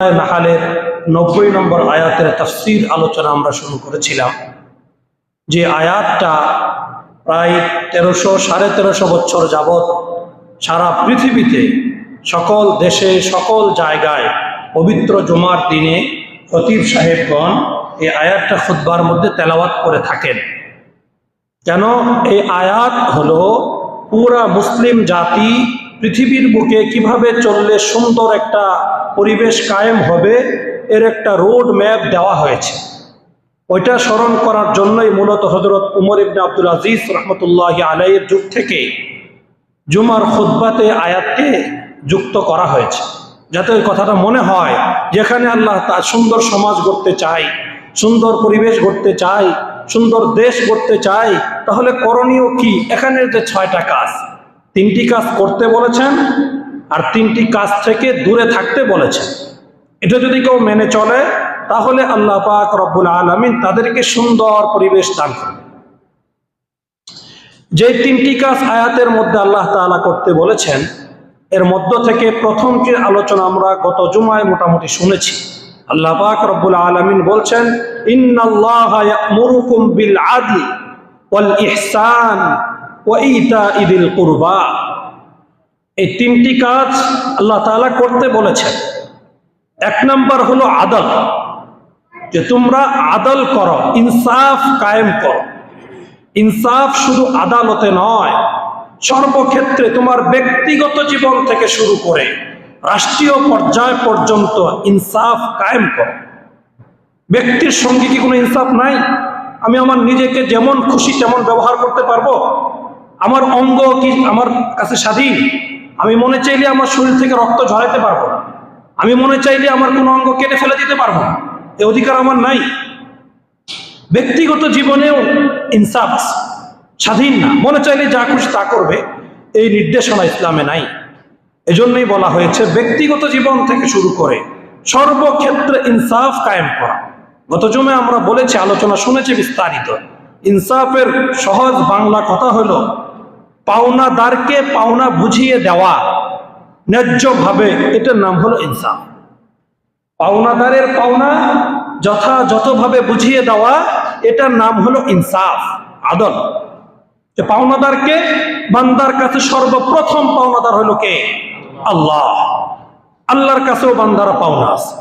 নাহালের 90 নম্বর আয়াতের তাফসীর আলোচনা আমরা শুরু করেছিলাম। যে আয়াতটা প্রায় 1300-1350 বছর যাবৎ সারা পৃথিবীতে সকল দেশে সকল জায়গায় পবিত্র জুমার দিনে খতিব সাহেবগণ এই আয়াতটা খুতবার মধ্যে তেলাওয়াত করে থাকেন। কেন? এই আয়াত হলো পুরা মুসলিম জাতি পৃথিবীর বুকে কিভাবে চললে সুন্দর একটা পরিবেশ কায়েম হবে এর একটা রোড ম্যাপ দেওয়া হয়েছে। ওইটা স্মরণ করার জন্যই মূলত হযরত উমর ইবনে আব্দুল আজিজ রহমতুল্লাহি আলাইহির যুগ থেকে জুমার খুতবাতে আয়াতকে যুক্ত করা হয়েছে, যাতে ওই কথাটা মনে হয় যেখানে আল্লাহ তার সুন্দর সমাজ গড়তে চায়, সুন্দর পরিবেশ গড়তে চায়, সুন্দর দেশ গড়তে চায়, তাহলে করণীয় কি? এখানের যে 6টা কাজ, 3টি কাজ করতে বলেছেন আর 3টি কাজ থেকে দূরে থাকতে বলেছেন। এটা যদি কেউ মেনে চলে তাহলে আল্লাহ পাক রব্বুল আলামিন তাদেরকে সুন্দর পরিবেশ দান করবেন। যে 3টি কাজ আয়াতের মধ্যে আল্লাহ তাআলা করতে বলেছেন এর মধ্য থেকে প্রথম যে আলোচনা আমরা গত জুমায় মোটামুটি শুনেছি। আল্লাহ পাক রব্বুল আলামিন বলছেন, ইন্নাল্লাহা ইয়া'মুরুকুম বিল আদলি ওয়াল ইহসান ওয়া ইতা'i যিল কুরবা। এই 3টি কাজ আল্লাহ তাআলা করতে বলেছেন। 1 নাম্বার হলো আদল, যে তোমরা আদল করো, ইনসাফ কায়েম করো। ইনসাফ শুধু আদালতে নয়, সর্বক্ষেত্রে তোমার ব্যক্তিগত জীবন থেকে শুরু করে রাষ্ট্রীয় পর্যায় পর্যন্ত ইনসাফ কায়েম করো। ব্যক্তির সঙ্গে কি কোনো ইনসাফ নাই? আমি আমার নিজেকে যেমন খুশি তেমন ব্যবহার করতে পারবো? আমার অঙ্গ কি আমার কাছে স্বাধীন? আমি মনে চাইলে আমার শরীর থেকে রক্ত ঝরাইতে পারবো না, আমি মনে চাইলে আমার কোনো অঙ্গ কেটে ফেলে দিতে পারবো না, এই অধিকার আমার নাই। ব্যক্তিগত জীবনেও ইনসাফ স্বাধীন না, মনে চাইলে যা খুশি তা করবে, এই নির্দেশনা ইসলামে নাই। এজন্যই বলা হয়েছে ব্যক্তিগত জীবন থেকে শুরু করে সর্বক্ষেত্রে ইনসাফ কায়েম করা। গত জুমে আমরা বলেছি, আলোচনা শুনেছি বিস্তারিত। ইনসাফের সহজ বাংলা কথা হলো পাওনাদারকে পাওনা বুঝিয়ে দেওয়া ন্যায্যভাবে, এটার নাম হলো ইনসাফ। পাওনাদারের পাওনা যথাযথভাবে বুঝিয়ে দেওয়া, এটার নাম হলো ইনসাফ, আদল। যে পাওনাদারকে, বান্দার কাছে সর্বপ্রথম পাওনাদার হলো কে? আল্লাহ। আল্লাহর কাছেও বান্দারা পাওনা আছে।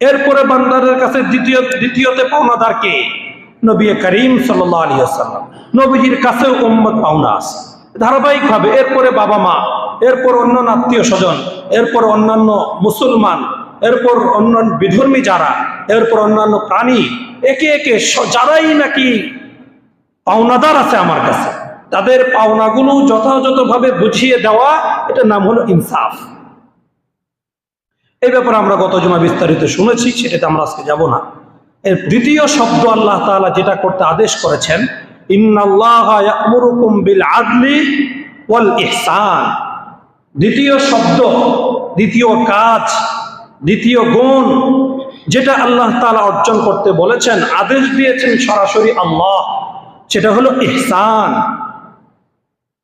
এরপরে বান্দারের কাছে দ্বিতীয়তে পাওনাদার কে? নবী করিম সাল্লাল্লাহু আলাইহি ওয়াসাল্লাম। নবীজির কাছেও উম্মত পাওনা আছে ধারাবাহিকভাবে। এরপরে বাবা মা, এরপর অন্যান্য আত্মীয় স্বজন, এরপর অন্যান্য মুসলমান, এরপর অন্যান্য বিধর্মী যারা, এরপর অন্যান্য প্রাণী, একে একে যারাই নাকি পাওনাদার আছে আমার কাছে, তাদের পাওনাগুলো যথাযথভাবে বুঝিয়ে দেওয়া, এটার নাম হলো ইনসাফ। এই ব্যাপারে আমরা গত জুমা বিস্তারিত শুনেছি, সেটাতে আমরা আজকে যাব না। এর দ্বিতীয় শব্দ আল্লাহ তাআলা যেটা করতে আদেশ করেছেন, ইন্নাল্লাহা ইয়া'মুরুকুম বিল আদলি ওয়াল ইহসান। দ্বিতীয় শব্দ, দ্বিতীয় কাজ, দ্বিতীয় গুণ যেটা আল্লাহ তাআলা অর্জন করতে বলেছেন, আদেশ দিয়েছেন সরাসরি আল্লাহ, সেটা হলো ইহসান।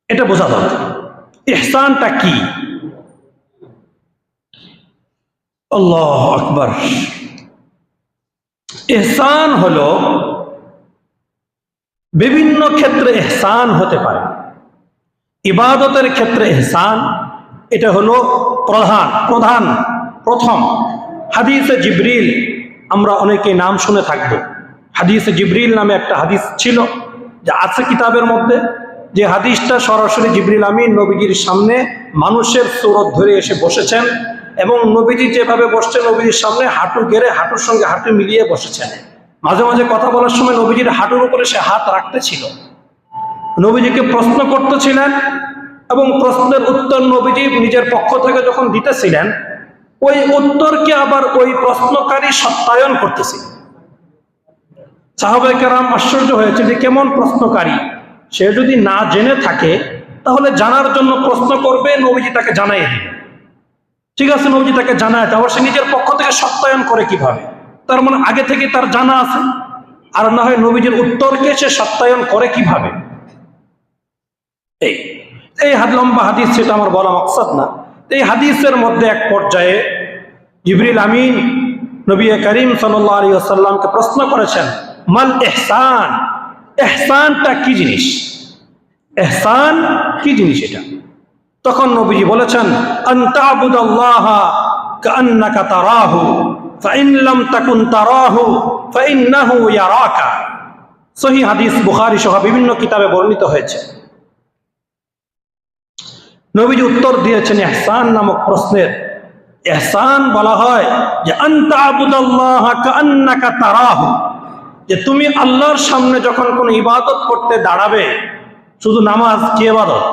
এটা বোঝা দরকার। ইহসানটা কি? আল্লাহু আকবার। ইহসান হলো বিভিন্ন ক্ষেত্রে ইহসান হতে পারে। ইবাদতের ক্ষেত্রে ইহসান, এটা হলো প্রথম। হাদিসে জিবরিল, আমরা অনেকে নাম শুনে থাকবো। হাদিসে জিবরিল নামে একটা হাদিস ছিল, যা আছে কিতাবের মধ্যে। যে হাদিসটা সরাসরি জিবরিল আমিন নবীজির সামনে মানুষের সুরত ধরে এসে বসেছেন, এবং নবীজি যেভাবে বসছেন, নবীজির সামনে হাঁটু গেড়ে হাঁটুর সঙ্গে হাঁটু মিলিয়ে বসেছেন। মাঝে মাঝে কথা বলার সময় নবীজির হাঁটুর উপরে সে হাত রাখতেছিল, নবীজিকে প্রশ্ন করতেছিলেন, এবং প্রশ্নের উত্তর নবীজি নিজের পক্ষ থেকে যখন দিতেছিলেন, ওই উত্তরকে আবার ওই প্রশ্নকারী সত্যায়ন করতেছিলেন। সাহাবায়ে কেরাম আশ্চর্য হয়েছে যে কেমন প্রশ্নকারী, সে যদি না জেনে থাকে তাহলে জানার জন্য প্রশ্ন করবে, নবীজি তাকে জানাই দিবে। ঠিক আছে, নবীজি তাকে জানায়, তারপর সে নিজের পক্ষ থেকে সত্যায়ন করে কিভাবে? তার মানে আগে থেকে তার জানা আছে। আর না হয় নবীজির উত্তরকে সে সত্যায়ন করে কিভাবে? এই লম্বা হাদিস, সেটা আমার বলা মাকসাদ না। এই হাদিসের মধ্যে এক পর্যায়ে জিবরিল আমিন নবী করিম সাল্লাল্লাহু আলাইহি ওয়াসাল্লামকে প্রশ্ন করেছেন, মাল ইহসান, ইহসানটা কি জিনিস? ইহসান কি জিনিস এটা? তখন নবীজি বলেছেন, আন তা'বুদাল্লাহা কাআন্নাকা তারাহু ফাইন লাম তাকুন তারাহু ফাইন্নাহু ইয়ারাকা। সহিহ হাদিস, বুখারী সহ বিভিন্ন কিতাবে বর্ণিত হয়েছে। নবীজি উত্তর দিয়েছেন ইহসান নামক প্রশ্নের। ইহসান বলা হয় যে আন তা'বুদাল্লাহা কাআন্নাকা তারাহু, যে তুমি আল্লাহর সামনে যখন কোনো ইবাদত করতে দাঁড়াবে, শুধু নামাজ কি ইবাদত?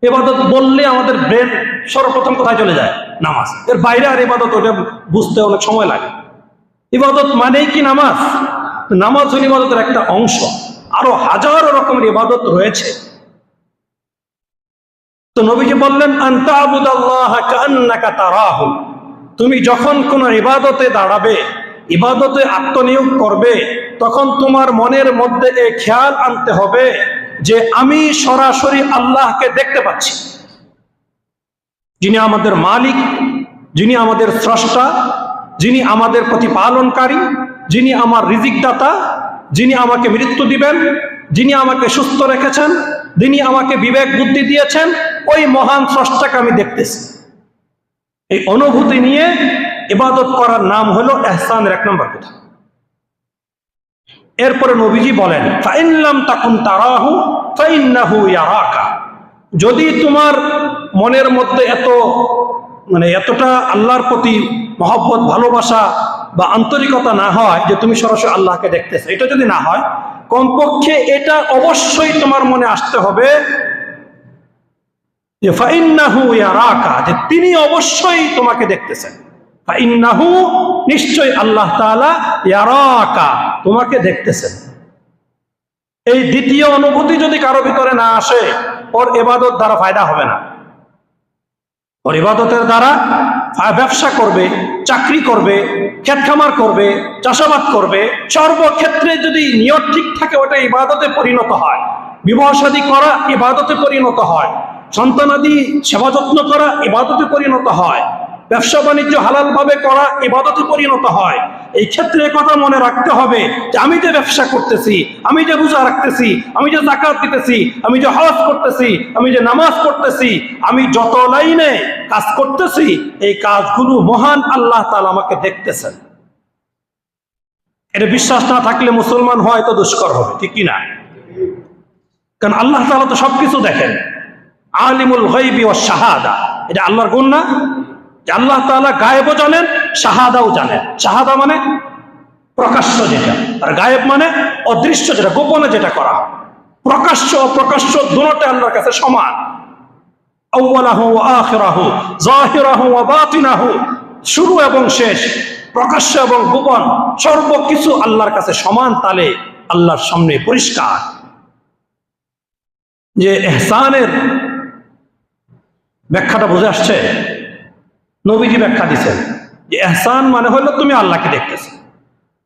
ইবাদত বললে আমাদের ব্রেন সর্বপ্রথম কোথায় চলে যায়? নামাজ। এর বাইরে আর ইবাদত, ওটা বুঝতে অনেক সময় লাগে। ইবাদত মানেই কি নামাজ? নামাজ হল ইবাদতের একটা অংশ, আরো হাজারো রকমের ইবাদত রয়েছে। তো নবীজি বললেন, আন তা'বুদাল্লাহা কাআন্নাকা তারাহু, তুমি যখন কোনো ইবাদতে দাঁড়াবে, ইবাদতে আত্মনিয়োগ করবে, তখন তোমার মনের মধ্যে এই খেয়াল আনতে হবে যে আমি সরাসরি আল্লাহকে দেখতে পাচ্ছি, যিনি আমাদের মালিক, যিনি আমাদের স্রষ্টা, যিনি আমাদের প্রতিপালনকারী, যিনি আমার রিজিক দাতা, যিনি আমাকে মৃত্যু দিবেন, যিনি আমাকে সুস্থ রেখেছেন, যিনি আমাকে বিবেক বুদ্ধি দিয়েছেন, ওই মহান স্রষ্টাকে আমি দেখতেছি। এই অনুভূতি নিয়ে ইবাদত করার নাম হলো ইহসানের এক নম্বর কথা। এরপরে নবীজি বলেন, ফাইন লাম তাকুন তারাহু ফাইন্নাহু ইয়ারাকা, যদি তোমার মনের মধ্যে এতটা আল্লাহর প্রতি মহব্বত, ভালোবাসা বা আন্তরিকতা না হয় যে তুমি সরাসরি আল্লাহকে দেখতেছো, এটা যদি না হয়, কমপক্ষে এটা অবশ্যই তোমার মনে আসতে হবে যে ফাইন্নাহু ইয়ারাকা, যে তিনি অবশ্যই তোমাকে দেখতেছেন। ফাইন্নাহু, নিশ্চয় আল্লাহ তাআলা, ইয়ারাকা, তোমাকে দেখতেছেন। এই দ্বিতীয় অনুভূতি যদি কারো ভিতরে না আসে, ওর ইবাদত দ্বারা ফায়দা হবে না। ওর ইবাদতের দ্বারা ব্যবসা করবে, চাকরি করবে, ক্ষেত খামার করবে, চাষাবাদ করবে, সর্বক্ষেত্রে যদি নিয়ত ঠিক থাকে, ওটা ইবাদতে পরিণত হয়। বিবাহ শাদী করা ইবাদতে পরিণত হয়, সন্তানাদি সেবা যত্ন করা ইবাদতে পরিণত হয়, ব্যবসা বাণিজ্য হালাল ভাবে করা ইবাদতে পরিণত হয়। এই ক্ষেত্রে কথা মনে রাখতে হবে যে আমি যে ব্যবসা করতেছি, আমি যে রোজা রাখতেছি, আমি যে যাকাত দিতেছি, আমি যে হজ করতেছি, আমি যে নামাজ পড়তেছি, আমি যত লাইনে কাজ করতেছি, এই কাজগুলো মহান আল্লাহ তাআলা আমাকে দেখতেছেন। এটা বিশ্বাস না থাকলে মুসলমান হয় তো দুষ্কর হবে, ঠিক কি না? কারণ আল্লাহ তাআলা তো সবকিছু দেখেন। আলিমুল গায়বি ওয়াশ শাহাদা, এটা আল্লাহর গুণ না? যে আল্লাহ তাআলা গায়েবও জানেন, শাহাদাও জানেন। শাহাদা মানে প্রকাশ্য যেটা, আর গায়েব মানে অদৃশ্য যেটা, গোপনে যেটা করা হয়। প্রকাশ্য অপ্রকাশ্য দুটোই আল্লাহর কাছে সমান। আউয়ালাহু ওয়া আখিরাহু, যাহিরাহু ওয়া বাতিনাহু, শুরু এবং শেষ, প্রকাশ্য এবং গোপন, সর্বকিছু আল্লাহর কাছে সমান তালে আল্লাহর সামনে পরিষ্কার। যে ইহসানের ব্যাখ্যাটা বুঝে আসছে? নবীজি ব্যাখ্যা দিচ্ছেন যে ইহসান মানে হলো তুমি আল্লাহকে দেখতেছো।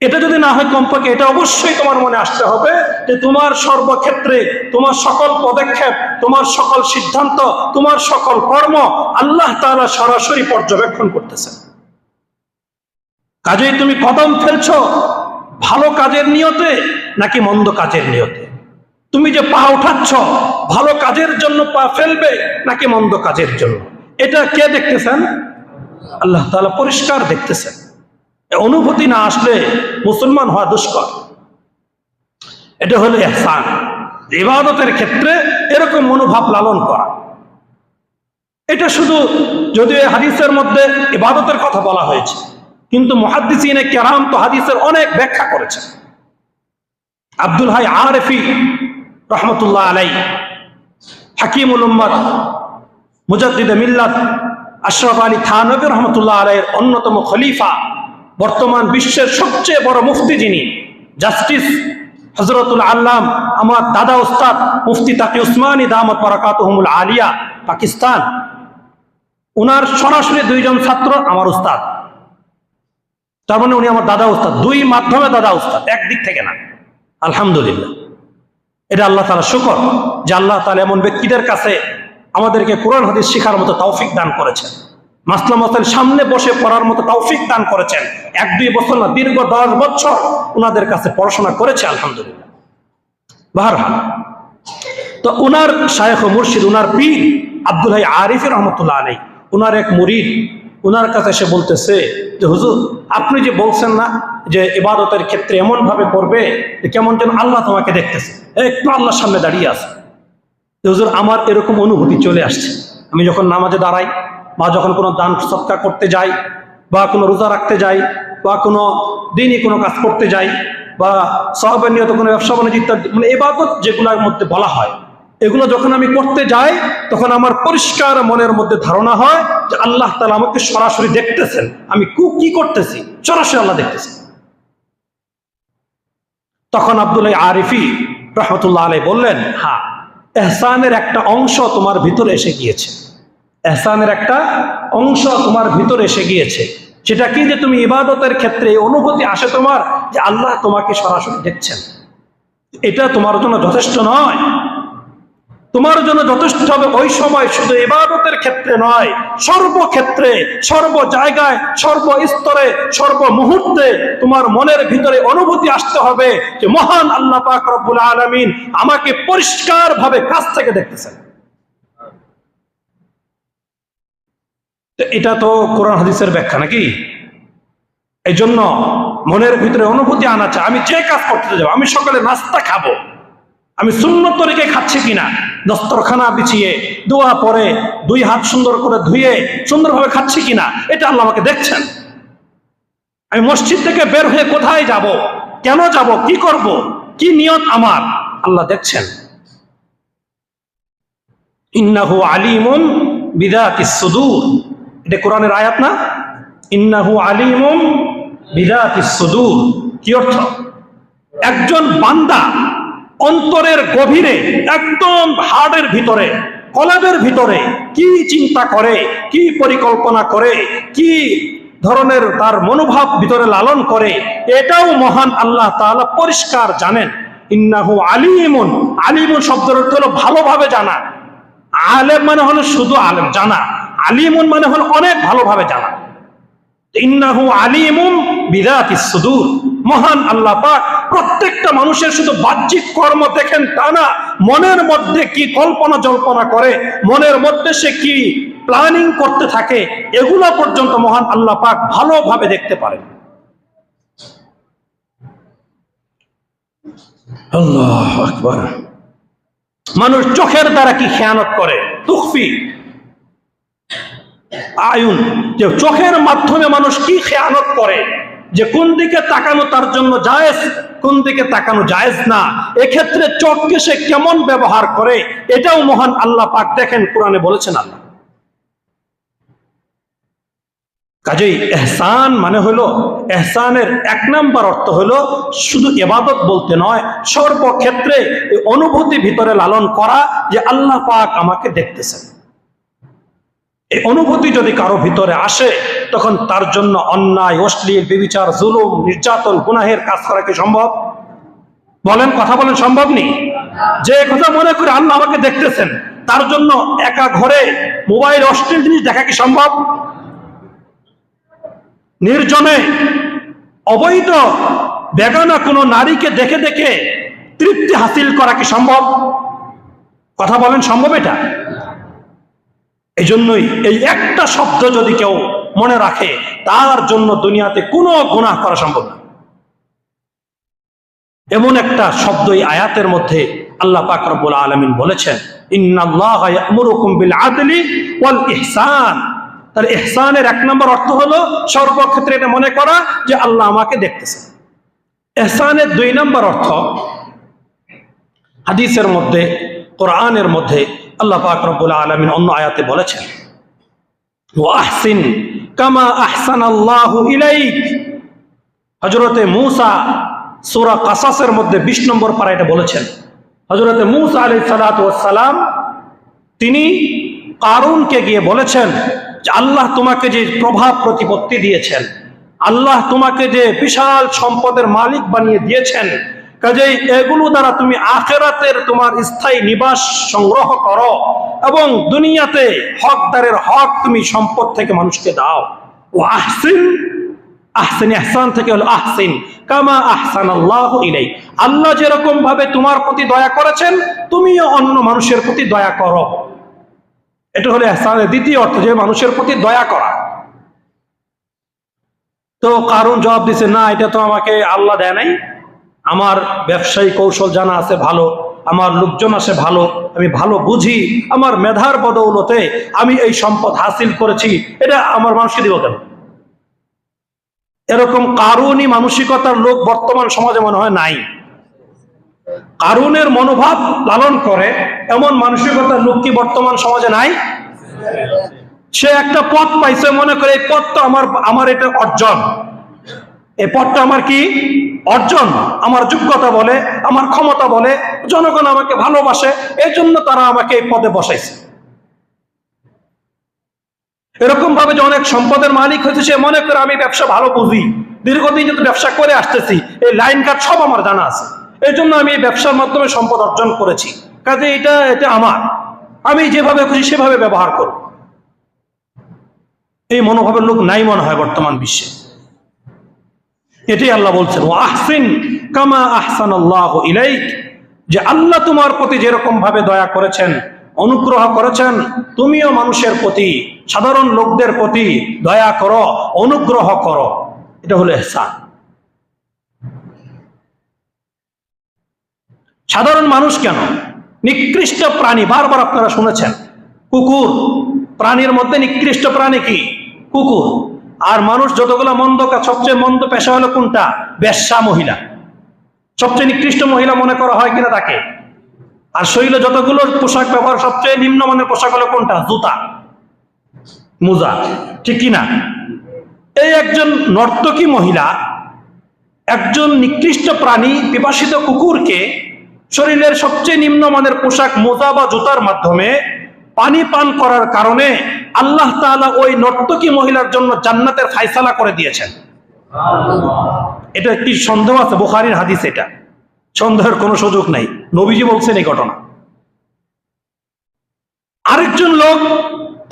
এটা যদি না হয়, কমপক্ষে এটা অবশ্যই তোমার মনে আসতে হবে যে তোমার সর্বক্ষেত্রে, তোমার সকল পদক্ষেপ, তোমার সকল সিদ্ধান্ত, তোমার সকল কর্ম আল্লাহ তাআলা সরাসরি পর্যবেক্ষণ করতেছেন। কাজেই তুমি কদম ফেলছো ভালো কাজের নিয়তে নাকি মন্দ কাজের নিয়তে? তুমি যে পা উঠাচ্ছ ভালো কাজের জন্য পা ফেলবে নাকি মন্দ কাজের জন্য, এটা কে দেখতেছেন? আল্লাহ তাআলা পরিষ্কার দেখতেছেন। অনুভূতি না আসলে মুসলমান হওয়া দুষ্কর। এটা হলো ইহসান, ইবাদতের ক্ষেত্রে এরকম মনোভাব লালন করা। এটা শুধু, যদিও হাদিসের মধ্যে ইবাদতের কথা বলা হয়েছে, কিন্তু মুহাদ্দিসিনে কেরাম তো হাদিসের অনেক ব্যাখ্যা করেছেন। আব্দুল হাই আরেফি রহমতুল্লাহ আলাইহি, হাকিমুল উম্মাত, মুজাদ্দিদে মিল্লাত আশরাফ আলী থানভী রহমতুল্লাহ আলাইহির অন্যতম খলিফা, বর্তমান বিশ্বের সবচেয়ে বড় মুফতি যিনি, জাস্টিস হযরতুল আল্লাম আমার দাদা উস্তাদ মুফতি তাকি উসমানী দামাত বারাকাতুহুমুল আলিয়া, পাকিস্তান, ওনার সরাসরি দুইজন ছাত্র আমার উস্তাদ। তার মানে উনি আমার দাদা উস্তাদ, দুই মাধ্যমে দাদা উস্তাদ, একদিক থেকে না। আলহামদুলিল্লাহ, এটা আল্লাহ তাআলা শুকর যে আল্লাহ তাআলা এমন ব্যক্তিদের কাছে আমাদেরকে কোরআন হাদিস শেখার মতো তৌফিক দান করেছেন। মাসলা মাসাইল সামনে বসে পড়ার মতো তৌফিক দান করেছেন। 1-2 বছর না, দীর্ঘ 10 বছর ওনাদের কাছে পড়াশোনা করেছে আলহামদুলিল্লাহ। বাহরহাল, তো ওনার শায়েখ ও মুর্শিদ, ওনার পীর আব্দুল হাই আরিফি রহমতুল্লাহ আলাইহি, ওনার এক মুরিদ ওনার কাছে এসে বলতেছে যে হুজুর, আপনি যে বলছেন না যে ইবাদতের ক্ষেত্রে এমন ভাবে করবে কেমন যেন আল্লাহ তোমাকে দেখতেছে, একটু আল্লাহর সামনে দাঁড়িয়ে আছে। হুজুর, আমার এরকম অনুভূতি চলে আসছে। আমি যখন নামাজে দাঁড়াই বা যখন কোনো দান সৎকার করতে যাই বা কোনো রোজা রাখতে যাই বা কোনো দিনই কোনো কাজ করতে যাই বা সাহাবের নিয়ত কোনো ব্যবসা বাণিজ্য ইত্যাদি, মানে ইবাদত যেগুলোর মধ্যে বলা হয়, এগুলো যখন আমি করতে যাই তখন আমার পরিষ্কার মনের মধ্যে ধারণা হয় যে আল্লাহ তাআলা আমাকে সরাসরি দেখতেছেন, আমি কি করতেছি সরাসরি আল্লাহ দেখতেছেন। তখন আব্দুল আরিফি রহমতুল্লাহ আলাইহি বললেন, হ্যাঁ, ইহসানের একটা অংশ তোমার ভিতরে এসে গিয়েছে, ইহসানের একটা অংশ তোমার ভিতরে এসে গিয়েছে। সেটা কি, যে তুমি ইবাদতের ক্ষেত্রে অনুভূতি আসে তোমার যে আল্লাহ তোমাকে সরাসরি দেখছেন। এটা তোমার জন্য যথেষ্ট নয়। তোমার জন্য যথেষ্ট হবে ওই সময় শুধু ইবাদতের ক্ষেত্রে নয়, সর্বক্ষেত্রে, সর্ব জায়গায়, সর্বস্তরে, সর্বমুহূর্তে তোমার মনের ভিতরে অনুভূতি আসতে হবে যে মহান আল্লাহ পাক রব্বুল আলামিন আমাকে পরিষ্কার ভাবে কাছ থেকে দেখতেছেন। এটা তো কোরআন হাদিসের ব্যাখ্যা নাকি? এই জন্য মনের ভিতরে অনুভূতি আনা চাই। আমি যে কাজ করতে যাবো, আমি সকালে নাস্তা খাবো, আমি সুন্নত তরিকায় খাচ্ছি কিনা, দস্তরখানা বিছিয়ে দোয়া পরে 2 হাত সুন্দর করে ধুয়ে সুন্দরভাবে খাচ্ছি কিনা, এটা আল্লাহ আমাকে দেখছেন। আমি মসজিদ থেকে বের হয়ে কোথায় যাব, কেন যাব, কি করব, কি নিয়ত আমার, আল্লাহ দেখছেন। ইন্নাহু আলিমুন বিযাতিস সুদূর, এটা কোরআনের আয়াত না? ইন্নাহু আলিমুন বিযাতিস সুদূর, কি অর্থ? একজন বান্দা অন্তরের গভীরে, একদম হার্টের ভিতরে, কলবের ভিতরে কি চিন্তা করে, কি পরিকল্পনা করে, কি ধরনের তার মনোভাব ভিতরে লালন করে, এটাও মহান আল্লাহ তাআলা পরিষ্কার জানেন। ইন্নাহু আলিমুন, আলিমুন শব্দের অর্থ হলো ভালোভাবে জানা। আলেম মানে হলো শুধু আলেম জানা, আলিমুন মানে হলো অনেক ভালোভাবে জানা। ইন্নাহু আলিমুন বিযাতিস সুদূর, মহান আল্লাহ পাক প্রত্যেকটা মানুষের শুধু বাহ্যিক কর্ম দেখেন তা না, মনের মধ্যে কি কল্পনা জল্পনা করে, মনের মধ্যে সে কি প্ল্যানিং করতে থাকে, এগুলো পর্যন্ত মহান আল্লাহ পাক ভালোভাবে দেখতে পারেন। আল্লাহু আকবার। মানুষ চোখের দ্বারা কি খেয়ানত করে, তুখফি আয়ুন, যে চোখের মাধ্যমে মানুষ কি খেয়ানত করে, যে কোন দিকে তাকানো তার জন্য জায়েজ, কোন দিকে তাকানো জায়েজ না, এক্ষেত্রে চোখকে সে কেমন ব্যবহার করে, এটাও মহান আল্লাহ পাক দেখেন, কোরআনে বলেছেন আল্লাহ। কাজেই ইহসান মানে হলো, ইহসানের 1 নাম্বার অর্থ হলো শুধু ইবাদত বলতে নয়, সর্বক্ষেত্রে অনুভূতি ভিতরে লালন করা যে আল্লাহ পাক আমাকে দেখতেছেন। এই অনুভূতি যদি কারো ভিতরে আসে তখন তার জন্য অন্যায়, অশ্লীল, ব্যভিচার, জুলুম, নির্যাতন, গুনাহের কাজ করা কি সম্ভব? বলেন, কথা বলেন, সম্ভব নেই। যে কথা মনে করে আল্লাহ আমাকে দেখতেছেন, তার জন্য একা ঘরে মোবাইল অশ্লীল জিনিস দেখা কি সম্ভব? নির্জনে অবৈধ বেগানা কোনো নারীকে দেখে দেখে তৃপ্তি হাসিল করা কি সম্ভব? কথা বলেন, সম্ভব এটা? এই জন্যই এই একটা শব্দ যদি কেউ মনে রাখে, তার জন্য দুনিয়াতে কোনো গুনাহ করা সম্ভব না। এমন একটা শব্দ এই আয়াতের মধ্যে আল্লাহ পাক রব্বুল আলামিন বলেছেন, ইন্নাল্লাহা ইয়া'মুরুকুম বিল আদলি ওয়াল ইহসান। তার ইহসানের 1 নম্বর অর্থ হলো সর্বক্ষেত্রে এটা মনে করা যে আল্লাহ আমাকে দেখতেছেন। ইহসানের 2 নম্বর অর্থ হাদিসের মধ্যে, কোরআনের মধ্যে আল্লাহ পাক রব্বুল আলামিন অন্য আয়াতে বলেছেন, ওয়া আহসিন কামা আহসানাল্লাহু ইলাইক। হযরতে মূসা সূরা কাসাসের মধ্যে 20 নম্বর পারায় এটা বলেছেন। হযরতে মূসা আলাইহিস সালাতু ওয়াস সালাম তিনি কারুনকে গিয়ে বলেছেন যে আল্লাহ তোমাকে যে প্রভাব প্রতিপত্তি দিয়েছেন, আল্লাহ তোমাকে যে বিশাল সম্পদের মালিক বানিয়ে দিয়েছেন, কাজেই এগুলো দ্বারা তুমি আখিরাতের তোমার স্থায়ী নিবাস সংগ্রহ করো এবং দুনিয়াতে হকদারের হক তুমি সম্পদ থেকে মানুষকে দাও। ও আহসিন, আহসিন ইহসান থেকে হলো আহসিন কামা আহসানাল্লাহু ইলাইক, আল্লাহ যেরকম ভাবে তোমার প্রতি দয়া করেছেন তুমিও অন্য মানুষের প্রতি দয়া করো। এটা হলো ইহসানের দ্বিতীয় অর্থ, যে মানুষের প্রতি দয়া করা। তো কারুন জবাব দিছে, না এটা তো আমাকে আল্লাহ দেয় নাই, আমার ব্যবসায়ী কৌশল জানা আছে ভালো, আমার লোকজন আছে ভালো, আমি ভালো বুঝি, আমার মেধার বদৌলতে আমি এই সম্পদ হাসিল করেছি, এটা আমার মানুষকে দিব কেন? এরকম কারুনি মানসিকতার লোক বর্তমান সমাজে মনে হয় নাই। কারুনের মনোভাব লালন করে এমন মানসিকতার লোক কি বর্তমান সমাজে নাই? সে একটা পদ পাইছে, মনে করে এই পদটা আমার এটা অর্জন, এই পদটা আমার কি অর্জন, আমার যোগ্যতা বলে, আমার ক্ষমতা বলে, জনগণ আমাকে ভালোবাসে, এই জন্য তারা আমাকে এই পদে বসাইছে। এরকম ভাবে যে অনেক সম্পদের মালিক হয়েছে, সে মনে করে আমি ব্যবসা ভালো বুঝি, দীর্ঘদিন যদি ব্যবসা করে আসতেছি, এই লাইন কাট সব আমার জানা আছে, এই জন্য আমি এই ব্যবসার মাধ্যমে সম্পদ অর্জন করেছি, কাজে এটা আমার, আমি যেভাবে খুশি সেভাবে ব্যবহার করব। এই মনোভাবের লোক নাই মনে হয় বর্তমান বিশ্বে। এটাই আল্লাহ বলছেন, ও আহসিন কামা আহসানাল্লাহু ইলাইক, যে আল্লাহ তোমার প্রতি যেরকম ভাবে দয়া করেছেন, অনুগ্রহ করেছেন, তুমিও মানুষের প্রতি, সাধারণ লোকদের প্রতি দয়া করো, অনুগ্রহ করো। এটা হলো ইহসান। সাধারণ মানুষ কেন, নিকৃষ্ট প্রাণী, বারবার আপনারা শুনেছেন, কুকুর, প্রাণীর মধ্যে নিকৃষ্ট প্রাণী কি? কুকুর। আর মানুষ যতগুলো মন্দ কাজ, সবচেয়ে মন্দ পেশা হলো কোনটা? বেশ্যা মহিলা। সবচেয়ে নিকৃষ্ট মহিলা মনে করা হয় কিনা তাকে। আর শরীরে যতগুলো পোশাক ব্যবহার, সবচেয়ে নিম্নমানের পোশাক হলো কোনটা? জুতা, মোজা, ঠিক কিনা? এই একজন নর্তকী মহিলা একজন নিকৃষ্ট প্রাণী পিপাসিত কুকুরকে শরীরের সবচেয়ে নিম্নমানের পোশাক, মোজা বা জুতার মাধ্যমে পানি পান করার কারণে আল্লাহ তাআলা ওই নর্তকী মহিলার জন্য জান্নাতের ফায়সালা করে দিয়েছেন। এটা কি সন্দেহ আছে? বুখারীর হাদিস, এটা সন্দেহের কোনো সুযোগ নাই, নবীজি বলছেন এই ঘটনা। আরেকজন লোক,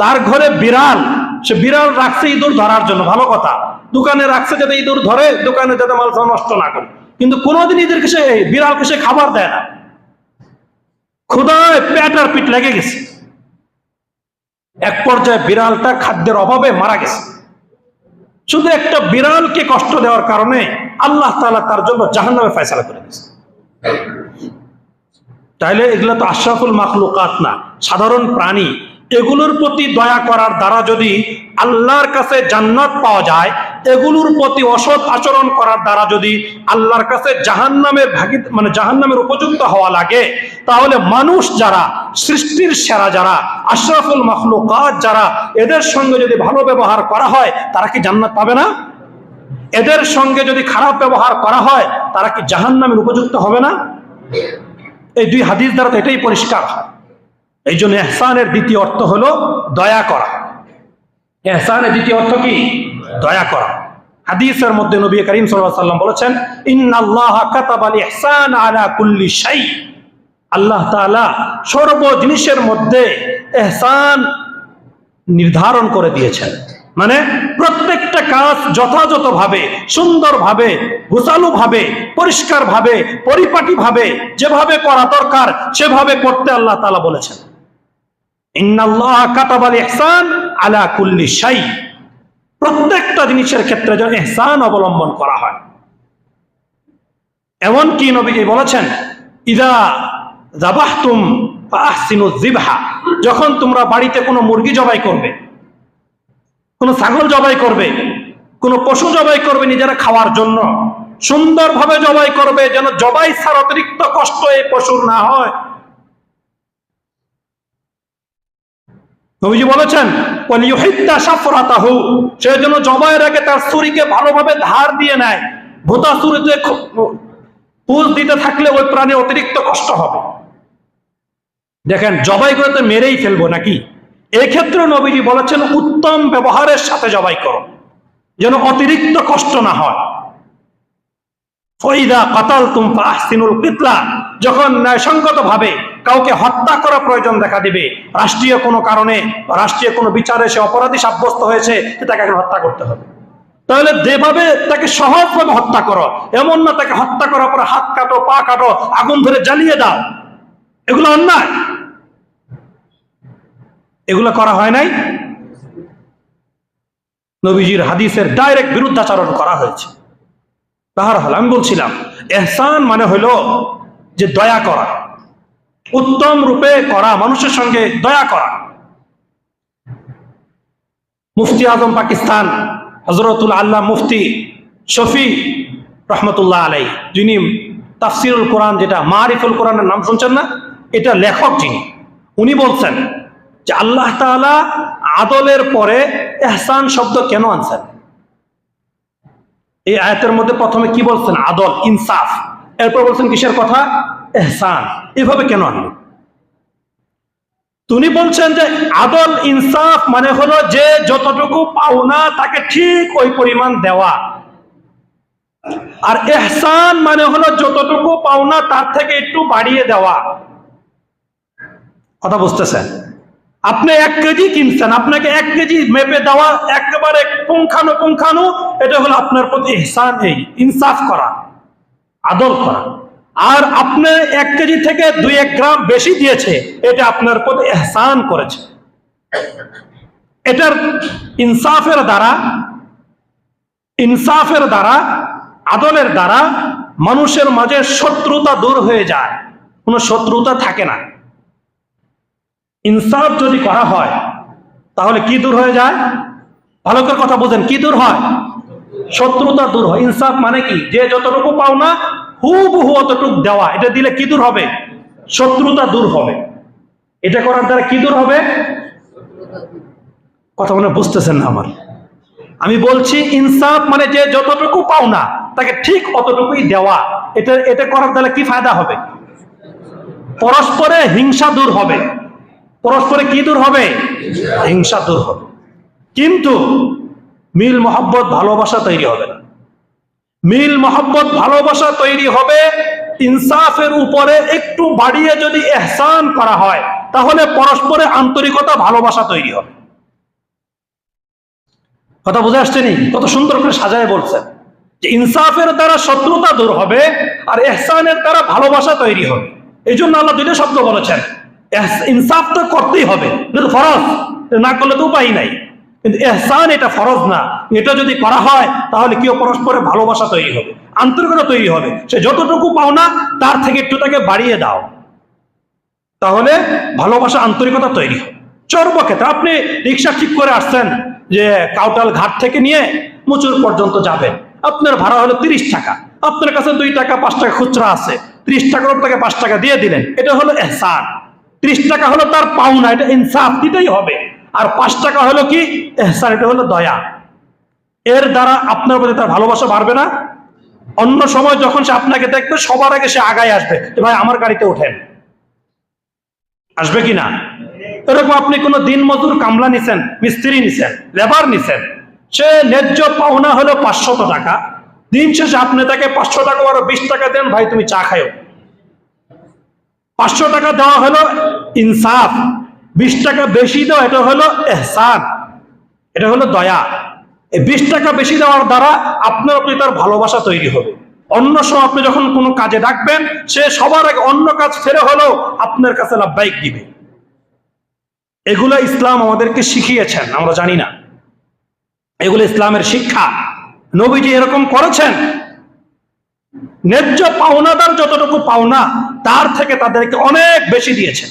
তার ঘরে বিড়াল, সে বিড়াল রাখছে ইঁদুর ধরার জন্য, ভালো কথা, দোকানে রাখছে যাতে ইঁদুর ধরে, দোকানে যাতে মাল নষ্ট না করে, কিন্তু কোনোদিন ইঁদুরকে সে, বিড়ালকে সে খাবার দেয় না। ক্ষুধায় পেট আর পিঠ লেগে গেছে, এক পর্যায়ে বিড়ালটা খাদ্যের অভাবে মারা গেছে। শুধু একটা বিড়ালকে কষ্ট দেওয়ার কারণে আল্লাহ তাআলা তার জন্য জাহান্নামের ফয়সালা করে দিয়েছে। তাইলে এগুলো তো আশরাফুল মাখলুকাত না, সাধারণ প্রাণী। এগুলোর প্রতি দয়া করার দ্বারা যদি আল্লাহর কাছে জান্নাত পাওয়া যায়, এগুলোর প্রতি অসৎ আচরণ করার দ্বারা যদি আল্লাহর কাছে জাহান্নামের জাহান্নামের উপযুক্ত হওয়া লাগে, তাহলে মানুষ যারা, সৃষ্টির সেরা যারা, আশরাফুল মাখলুকাত যারা, এদের সঙ্গে যদি ভালো ব্যবহার করা হয়, তারা কি জান্নাত পাবে না? এদের সঙ্গে যদি খারাপ ব্যবহার করা হয়, তারা কি জাহান্নামের উপযুক্ত হবে না? এই দুই হাদিস দ্বারা তো এটাই পরিষ্কার হয়। এই জন্য ইহসানের দ্বিতীয় অর্থ হলো দয়া করা। ইহসানের দ্বিতীয় অর্থ কি? দয়া করা। হাদিসের মধ্যে নবী করিম সাল্লাল্লাহু আলাইহি ওয়াসাল্লাম বলেছেন, ইন্নাল্লাহা কাতাবাল ইহসান আলা কুল্লি শাই, আল্লাহ তাআলা সর্ব জিনিসের মধ্যে ইহসান নির্ধারণ করে দিয়েছেন। মানে প্রত্যেকটা কাজ যথাযথভাবে, সুন্দরভাবে, গোছালোভাবে, পরিষ্কারভাবে, পরিপাটিভাবে যেভাবে করা দরকার সেভাবে করতে আল্লাহ তাআলা বলেছেন। ইন্নাল্লাহা কাতাবাল ইহসান আলা কুল্লি শাই, প্রত্যেকটা জিনিসের ক্ষেত্রে যেন ইহসান অবলম্বন করা হয়। এমনকি নবীজি বলেছেন, ইদা যাবাহতুম ফাহসিনুয যিবহা, যখন তোমরা বাড়িতে কোনো মুরগি জবাই করবে, কোনো ছাগল জবাই করবে, কোনো পশু জবাই করবে নিজেরা খাওয়ার জন্য, সুন্দরভাবে জবাই করবে, যেন জবাই ছাড়া অতিরিক্ত কষ্ট এই পশুর না হয়। নবীজি বলেছেন, ওয়ালিয়ুহিদ্দা শাফরাতাহু, সে যেন জবাইয়ের আগে তার ছুরিকে ভালোভাবে ধার দিয়ে নেয়। ভোতা ছুরিতে পুষ দিতে থাকলে ওই প্রাণী অতিরিক্ত কষ্ট হবে। দেখেন, জবাই করে তো মেরেই ফেলবো নাকি? এক্ষেত্রে নবীজি বলেছেন, উত্তম ব্যবহারের সাথে জবাই করো, যেন অতিরিক্ত কষ্ট না হয়। ফাইদা কাতালতুম ফাহসিনুল কিতলা, যখন ন্যায়সঙ্গতভাবে কাউকে হত্যা করা প্রয়োজন দেখা দিবে, রাষ্ট্রীয় কোনো কারণে, রাষ্ট্রীয় কোনো বিচারে সে অপরাধী সাব্যস্ত হয়েছে, তাকে এখন হত্যা করতে হবে। তাহলে যেভাবে তাকে সহজভাবে হত্যা করো, এমন না তাকে হত্যা করার পরে হাত কাটো, পা কাটো, আগুন ধরে জ্বালিয়ে দাও, এগুলো অন্যায়। এগুলো করা হয় নাই, নবীজির হাদিসের ডাইরেক্ট বিরুদ্ধাচরণ করা হয়েছে। বাহরহাল আমি বলছিলাম, ইহসান মানে হলো যে দয়া করা, উত্তম রূপে করা, মানুষের সঙ্গে দয়া করা। মুফতি আজম পাকিস্তান হযরতুল আল্লাহ মুফতি শফি রহমতুল্লাহ আলাই, যিনি তাফসিরুল কোরআন, যেটা মারিফুল কোরআনের নাম শুনছেন না, এটা লেখক যিনি, উনি বলছেন যে আল্লাহ তাআলা আদলের পরে ইহসান শব্দ কেন আনছেন। এই আয়াতের মধ্যে প্রথমে কি বলছেন? আদল, ইনসাফ। এরপর বলছেন কিসের কথা? ইহসান। এভাবে কেন আনলেন? উনি বলছেন যে আদল, ইনসাফ মানে হলো যে যতটুকু পাওনা তাকে ঠিক ওই পরিমাণ দেওয়া, আর ইহসান মানে হলো যতটুকু পাওনা তার থেকে একটু বাড়িয়ে দেওয়া। কথা বুঝতেছেন? আপনি 1 কেজি কিনছেন, আপনাকে 1 কেজি মেপে দেওয়া একেবারে পুঙ্খানু, এটা হলো আপনার প্রতি ইহসান, এই ইনসাফ করা, আদল করা। আর আপনি 1 কেজি থেকে 2-1 গ্রাম বেশি দিয়েছে, এটা আপনার প্রতি ইহসান করেছে। এটার ইনসাফের দ্বারা, আদলের দ্বারা মানুষের মাঝে শত্রুতা দূর হয়ে যায়, কোনো শত্রুতা থাকে না। ইনসাফ যদি করা হয় তাহলে কি দূর হয়ে যায়? ভালো করে কথা বোঝেন, কি দূর হয়? শত্রুতা দূর হয়। ইনসাফ মানে কি? যে যতটুকু পাও না হুবহু অতটুকু দেওয়া। এটা দিলে কি দূর হবে? শত্রুতা দূর হবে। এটা করার দ্বারা কি দূর হবে? কথা মনে বুঝতেছেন না আমার? আমি বলছি ইনসাফ মানে যে যতটুকু পাও না তাকে ঠিক অতটুকুই দেওয়া। এটা করার দ্বারা কি ফায়দা হবে? পরস্পরে হিংসা দূর হবে। পরস্পরে কি দূর হবে? হিংসা দূর হবে। কিন্তু মিল মহব্বত, ভালোবাসা তৈরি হবে না। মিল মহব্বত, ভালোবাসা তৈরি হবে ইনসাফের উপরে একটু বাড়িয়ে যদি ইহসান করা হয়, তাহলে পরস্পরে আন্তরিকতা, ভালোবাসা তৈরি হবে। কথা বুঝে আসছে নি? কত সুন্দর করে সাজায় বলছেন যে ইনসাফের দ্বারা শত্রুতা দূর হবে আর ইহসানের দ্বারা ভালোবাসা তৈরি হবে। এই জন্য আল্লাহ 2টা শব্দ বলেছেন। ইনসাফ তো করতেই হবে, এটা ফরজ, না করলে তো উপায় নাই। কিন্তু ইহসান এটা ফরজ না। এটা যদি করা হয় তাহলে কেউ পরস্পরের ভালোবাসা তৈরি হবে, আন্তরিকতা তৈরি হবে। সে যতটুকু পাও না তার থেকে একটু তাকে বাড়িয়ে দাও, তাহলে ভালোবাসা, আন্তরিকতা তৈরি হবে। সর্বক্ষেত্রে আপনি রিক্সা ঠিক করে আসছেন যে কাউটাল ঘাট থেকে নিয়ে মুচুর পর্যন্ত যাবেন, আপনার ভাড়া হলো 30 টাকা, আপনার কাছে 2 টাকা 5 টাকা খুচরা আছে, 30 টাকার আপনাকে 5 টাকা দিয়ে দিলেন, এটা হলো ইহসান। 30 টাকা হলো তার পাওনা, এটা ইনসাফ, দিতেই হবে। আর 5 টাকা হলো কি? ইহসান, এটা হলো দয়া। এর দ্বারা আপনার প্রতি তার ভালোবাসা বাড়বে না? অন্য সময় যখন সে আপনাকে দেখবে সবার আগে সে আগায় আসবে যে ভাই আমার গাড়িতে ওঠেন, আসবে কিনা? এরকম আপনি কোনো দিন মজুর, কামলা নিছেন, মিস্ত্রি নিছেন, লেবার নিছেন, সে ন্যায্য পাওনা হলো 500 টাকা, দিন শেষে আপনি তাকে 500 টাকা আরো 20 টাকা দেন, ভাই তুমি চা খাও। 500 টাকা দেওয়া হলো ইনসাফ, 20 টাকা বেশি দাও, এটা হলো ইহসান, এটা হলো দয়া। এই 20 টাকা বেশি দেওয়ার দ্বারা আপনার প্রতি তার ভালোবাসা তৈরি হবে। অন্য সময় আপনি যখন কোনো কাজে ডাকবেন, সে সবার আগে অন্য কাজ ফেলে হলেও আপনার কাছে লাব্বাইক দিবে। এগুলো ইসলাম আমাদেরকে শিখিয়েছেন, আমরা জানি না। এগুলো ইসলামের শিক্ষা, নবীজি এরকম করেছেন। ন্যায্য পাওনাদার যতটুকু পাওনা তার থেকে তাদেরকে অনেক বেশি দিয়েছেন।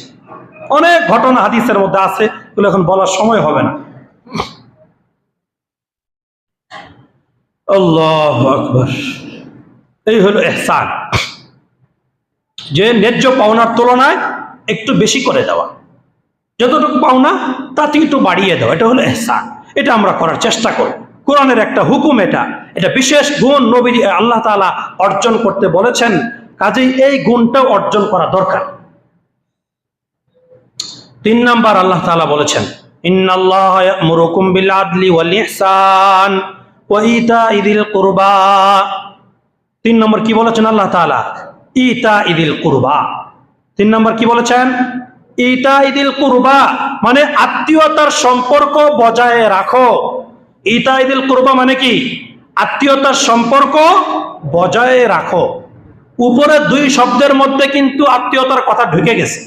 অনেক ঘটনা হাদিসের মধ্যে আছে, এগুলো এখন বলার সময় হবে না। আল্লাহু আকবার। এই হলো ইহসান, যে ন্যায্য পাওনার তুলনায় একটু বেশি করে দেওয়া, যতটুকু পাওনা তা থেকে একটু বাড়িয়ে দেওয়া, এটা হলো ইহসান। এটা আমরা করার চেষ্টা করি। কোরআনের একটা হুকুম, এটা বিশেষ গুণ নবী আল্লাহ তাআলা অর্জন করতে বলেছেন, কাজেই এই গুণটা অর্জন করা দরকার। 3 নাম্বার আল্লাহ তাআলা বলেছেন, ইন্নাল্লাহা ইয়া'মুরুকুম বিল আদলি ওয়াল ইহসান ওয়া ইতা'i যিল কুরবা। তিন নম্বর কি বলেছেন আল্লাহ তাআলা? ইতা ইদিল কুরবা। তিন নম্বর কি বলেছেন? ইতা ইদিল কুরবা, মানে আত্মীয়তার সম্পর্ক বজায় রাখো। ইতা ইদিল কুরবা মানে কি? আত্মীয়তার সম্পর্ক বজায় রাখো। উপরে দুই শব্দের মধ্যে কিন্তু আত্মীয়তার কথা ঢুকে গেছে,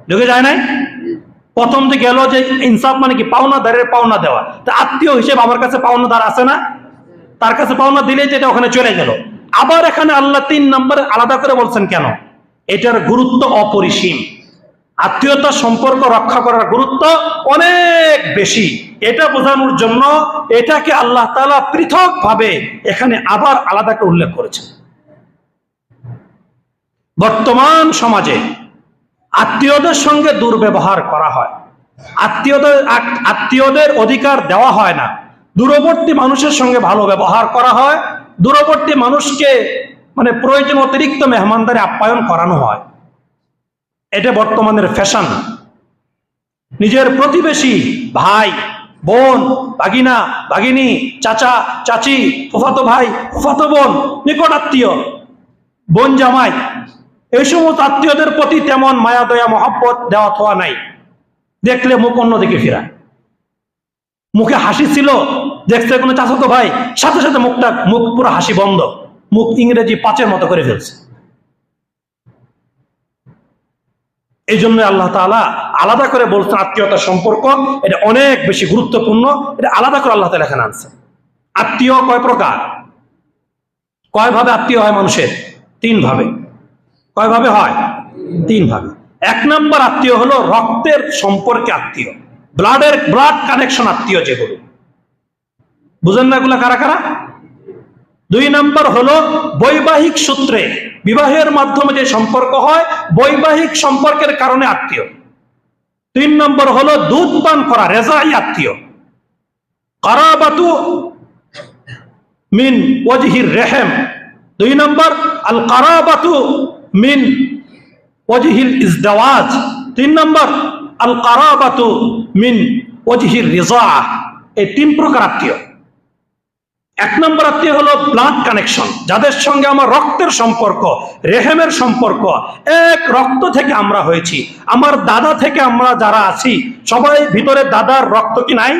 ঢুকে যায় নাই? প্রথম যে গেল যে ইনসাফ মানে কি? পাওনাদারের পাওনা দেওয়া। তা আত্মীয় হিসেবে আমার কাছে পাওনাদার আছে না? তার কাছে পাওনা দিলে যেটা ওখানে চলে গেল। আবার এখানে আল্লাহ তিন নম্বরে আলাদা করে বলছেন কেন? এটার গুরুত্ব অপরিসীম। আত্মীয়তার সম্পর্ক রক্ষা করার গুরুত্ব অনেক বেশি। এটা বোঝানোর জন্য এটাকে আল্লাহ তাআলা পৃথক ভাবে এখানে আবার আলাদা করে উল্লেখ করেছেন। বর্তমান সমাজে আত্মীয়দের সঙ্গে দুর্ব্যবহার করা হয়, আত্মীয়দের অধিকার দেওয়া হয় না, দূরবর্তী মানুষের সঙ্গে ভালো ব্যবহার করা হয়, দূরবর্তী মানুষকে মানে প্রয়োজন অতিরিক্ত মেহমানদারি আপ্যায়ন করানো হয়। এটা বর্তমানের ফ্যাশন। নিজের প্রতিবেশী, ভাই, বোন, ভাগিনা, ভাগিনী, চাচা, চাচি, ফুফাতো ভাই, ফুফাতো বোন, নিকট আত্মীয়, বোন জামাই, এই সমস্ত আত্মীয়দের প্রতি তেমন মায়া দয়া মহব্বত দেওয়া থোয়া নাই। দেখলে মুখ অন্যদিকে ফেরায়। মুখে হাসি ছিল, দেখছে কোনো চাচাতো ভাই, সাথে সাথে মুখ পুরো হাসি বন্ধ, মুখ ইংরেজি 5-এর মতো করে ফেলছে। এই জন্য আল্লাহ তাআলা আলাদা করে বলছেন আত্মীয়তার সম্পর্ক এটা অনেক বেশি গুরুত্বপূর্ণ। এটা আলাদা করে আল্লাহ তাআলা এখানে আনছেন। আত্মীয় কয় প্রকার? কয় ভাবে আত্মীয় হয় মানুষের? 3 ভাবে। কয় ভাবে হয়? 3 ভাবে। 1 নম্বর আত্মীয় হলো রক্তের সম্পর্কে আত্মীয়, ব্লাড কানেকশন আত্মীয় যেগুলো, বুঝেন না এগুলা কারা কারা? 2 নম্বর হলো বৈবাহিক সূত্রে, বিবাহের মাধ্যমে যে সম্পর্ক হয়, বৈবাহিক সম্পর্কের কারণে আত্মীয়। 3 নম্বর হলো দুধ পান করা, রেজাই আত্মীয়। কারাবাতু মিন ওয়াজহির রেহম। 2 নম্বর আল কারাবাতু মিন ওয়াজহিল ইজদাওয়াজ। 3 নম্বর আল কারাবাতু মিন ওয়াজহির রিজা। এই 3 প্রকার আত্মীয়। 1 নম্বর আত্মীয় হলো ব্লাড কানেকশন, যাদের সঙ্গে আমার রক্তের সম্পর্ক, রেহেমের সম্পর্ক, এক রক্ত থেকে আমরা হয়েছি। আমার দাদা থেকে আমরা যারা আছি সবাই ভিতরে দাদার রক্ত কি নাই?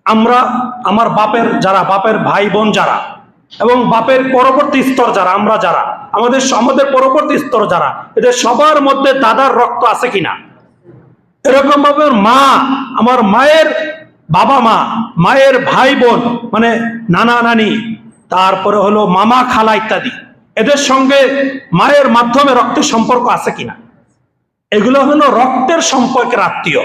আমরা আমার বাপের ভাই বোন যারা, এবং বাপের পরবর্তী স্তর যারা, আমরা যারা, আমাদের পরবর্তী স্তর যারা, এদের সবার মধ্যে দাদার রক্ত আছে কিনা? এরকম ভাবে মা, আমার মায়ের বাবা মা, মায়ের ভাই বোন মানে নানা নানি, তারপরে হলো মামা খালা ইত্যাদি, এদের সঙ্গে মায়ের মাধ্যমে রক্তের সম্পর্ক আছে কিনা? এগুলো হলো রক্তের সম্পর্কের আত্মীয়।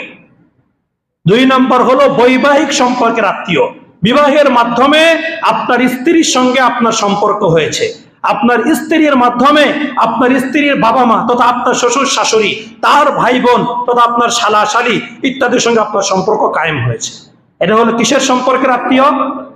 2 নম্বর হলো বৈবাহিক সম্পর্কের আত্মীয়। বিবাহের মাধ্যমে আপনার স্ত্রীর সঙ্গে আপনার সম্পর্ক হয়েছে, আপনার স্ত্রীর মাধ্যমে আপনার স্ত্রীর বাবা মা তথা আপনার শ্বশুর শাশুড়ি, তার ভাই বোন তথা আপনার শালা শালি ইত্যাদির সঙ্গে আপনার সম্পর্ক কায়েম হয়েছে। এটা হলো কিসের সম্পর্কের আত্মীয়?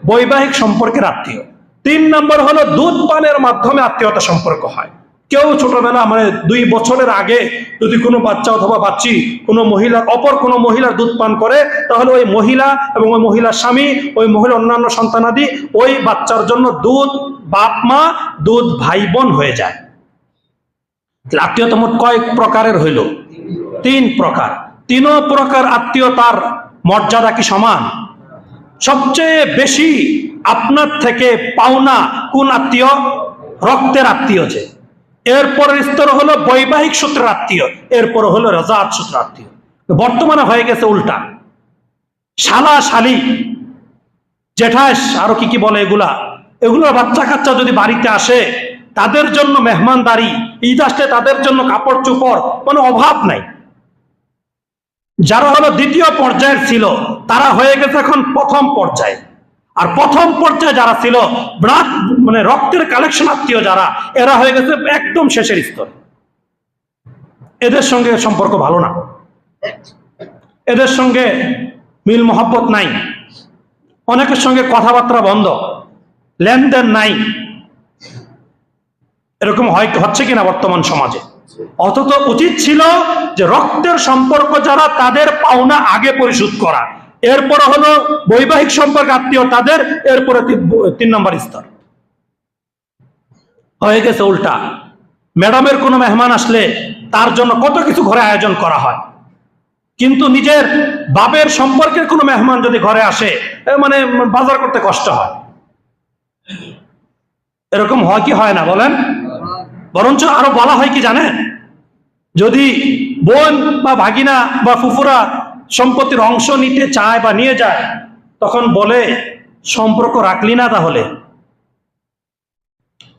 বৈবাহিক সম্পর্কের আত্মীয়। 3 নম্বর হলো দুধ পানের মাধ্যমে আত্মীয়তা সম্পর্ক হয়। কেউ ছোটবেলা মানে 2 বছরের আগে যদি কোনো বাচ্চা অথবা বাচ্চি কোনো মহিলার অপর কোনো মহিলার দুধ পান করে, তাহলে ওই মহিলা এবং ওই মহিলার স্বামী, ওই মহিলার অন্যান্য সন্তানাদি ওই বাচ্চার জন্য দুধ বাপ মা, দুধ ভাই বোন হয়ে যায়। আত্মীয়তা মোট কয় প্রকারের হইল? 3 প্রকার। 3 প্রকার আত্মীয়তার মর্যাদা কি সমান? সবচেয়ে বেশি আপনার থেকে পাওনা কোন আত্মীয়? রক্তের আত্মীয়। যে এরপরের স্তর হলো বৈবাহিক সূত্রের আত্মীয়, এরপর হলো রাজাত সূত্রের আত্মীয়। বর্তমানে হয়ে গেছে উল্টা। শালা শালি জেঠাস আরো কি কি বলে এগুলোর বাচ্চা কাচ্চা যদি বাড়িতে আসে, তাদের জন্য মেহমানদারি, ঈদ আসলে তাদের জন্য কাপড় চোপড়, মানে অভাব নাই। যারা হলো দ্বিতীয় পর্যায়ের ছিল তারা হয়ে গেছে এখন প্রথম পর্যায়ে। আর প্রথম পর্যায়ে যারা ছিল ব্লাড মানে রক্তের কালেকশন আত্মীয় যারা, এরা হয়ে গেছে একদম শেষের স্তর। এদের সঙ্গে সম্পর্ক ভালো না, এদের সঙ্গে মিল মহব্বত নাই, অনেকের সঙ্গে কথাবার্তা বন্ধ, লেনদেন নাই। এরকম হচ্ছে কিনা বর্তমান সমাজে? অথচ উচিত ছিল যে রক্তের সম্পর্ক যারা, তাদের পাওনা আগে পরিশোধ করা, এরপরে হলো বৈবাহিক সম্পর্ক আত্মীয় তাদের, এরপরে 3 নম্বর স্তর। হয়ে গেছে উল্টা। ম্যাডামের কোনো মেহমান আসলে তার জন্য কত কিছু ঘরে আয়োজন করা হয়, কিন্তু নিজের বাপের সম্পর্কের কোনো মেহমান যদি ঘরে আসে, মানে বাজার করতে কষ্ট হয়। এরকম হয় কি হয় না বলেন? বরঞ্চ আরো বলা হয় কি জানেন, যদি বোন বা ভাগিনা বা ফুফুরা সম্পত্তির অংশ নিতে চায় বা নিয়ে যায়, তখন বলে সম্পর্ক রাখলি না, তাহলে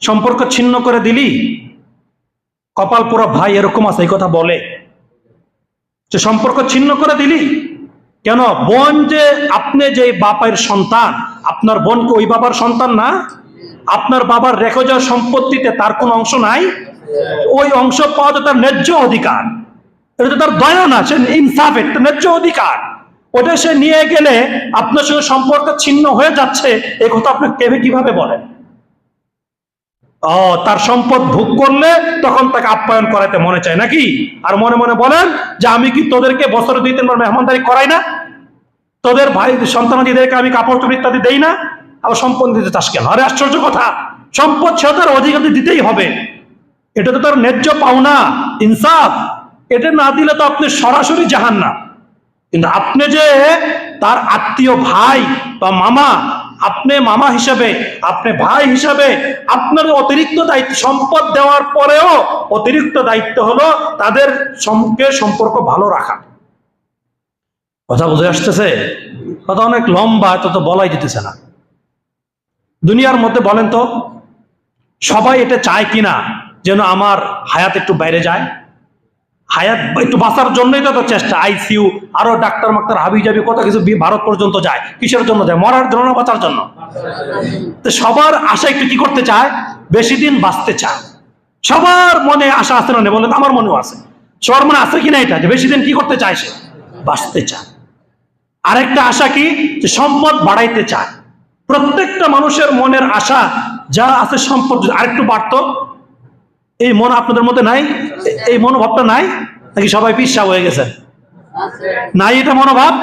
সম্পর্ক ছিন্ন করে দিলি, কপাল পুরো ভাই এরকম আছে, এই কথা বলে যে সম্পর্ক ছিন্ন করে দিলি কেন? বোন যে আপনি যে বাপের সন্তান, আপনার বোনকে ওই বাবার সন্তান না? আপনার বাবার রেখে যাওয়া সম্পত্তিতে তার কোন অংশ নাই? ওই অংশ পাওয়া তো তার ন্যায্য অধিকার, এটা তো তার দয়া না, সে ইনসাফের ন্যায্য অধিকার। ওটা সে নিয়ে গেলে আপনার সঙ্গে সম্পর্ক ছিন্ন হয়ে যাচ্ছে, এই কথা আপনি কিভাবে বলেন? তার সম্পদ ভোগ করলে তখন তাকে আপ্যায়ন করাতে মনে চায় নাকি? আর মনে মনে বলেন যে আমি কি তোদেরকে বছরে 2-3 বার মেহমানদারি করাই না? তোদের ভাই সন্তানাদিদেরকে আমি কাপড় চোপড় ইত্যাদি দেই না? আবার সম্পদ দিতে চাস কেন? আরে আশ্চর্য কথা, সম্পদ সে তার অধিকার দিতেই হবে, এটা তো তার ন্যায্য পাওনা, ইনসাফ। এটা না দিলে তো আপনি সরাসরি জাহান্নাম। কিন্তু আপনি যে তার আত্মীয় ভাই বা মামা, আপনি মামা হিসাবে, আপনি ভাই হিসাবে, আপনার অতিরিক্ত দায়িত্ব, সম্পদ দেওয়ার পরেও অতিরিক্ত দায়িত্ব হলো তাদের সঙ্গে সম্পর্ক ভালো রাখা। কথা বুঝে আসতেছে? কথা অনেক লম্বা, এত তো বলাই যেতেছে না। দুনিয়ার মধ্যে বলেন তো, সবাই এটা চায় কিনা যেন আমার হায়াত একটু বাইরে যায়? হায়াত একটু বাঁচার জন্যই তো চেষ্টা, আইসিইউ, আরো ডাক্তার মাক্তার হাবি যাবি কত কিছু ভারত পর্যন্ত যায়, কিসের জন্য যায়? মরার জন্য না বাঁচার জন্য? তো সবার আশা একটু কি করতে চায়? বেশি দিন বাঁচতে চায়। সবার মনে আশা আছে না? বলেন, আমার মনেও আছে। সবার মনে আছে কিনা এটা, যে বেশি দিন কি করতে চায়? সে বাঁচতে চায়। আরেকটা আশা কি? যে সম্পদ বাড়াইতে চায়। প্রত্যেকটা মানুষের মনের আশা যা আছে, সম্পদ যদি আরেকটু বাড়তো। এই মন আপনাদের মধ্যে নাই? এই মনোভাবটা নাই নাকি সবাই পিচ্ছা হয়ে গেছে? নাই এটা মনোভাব?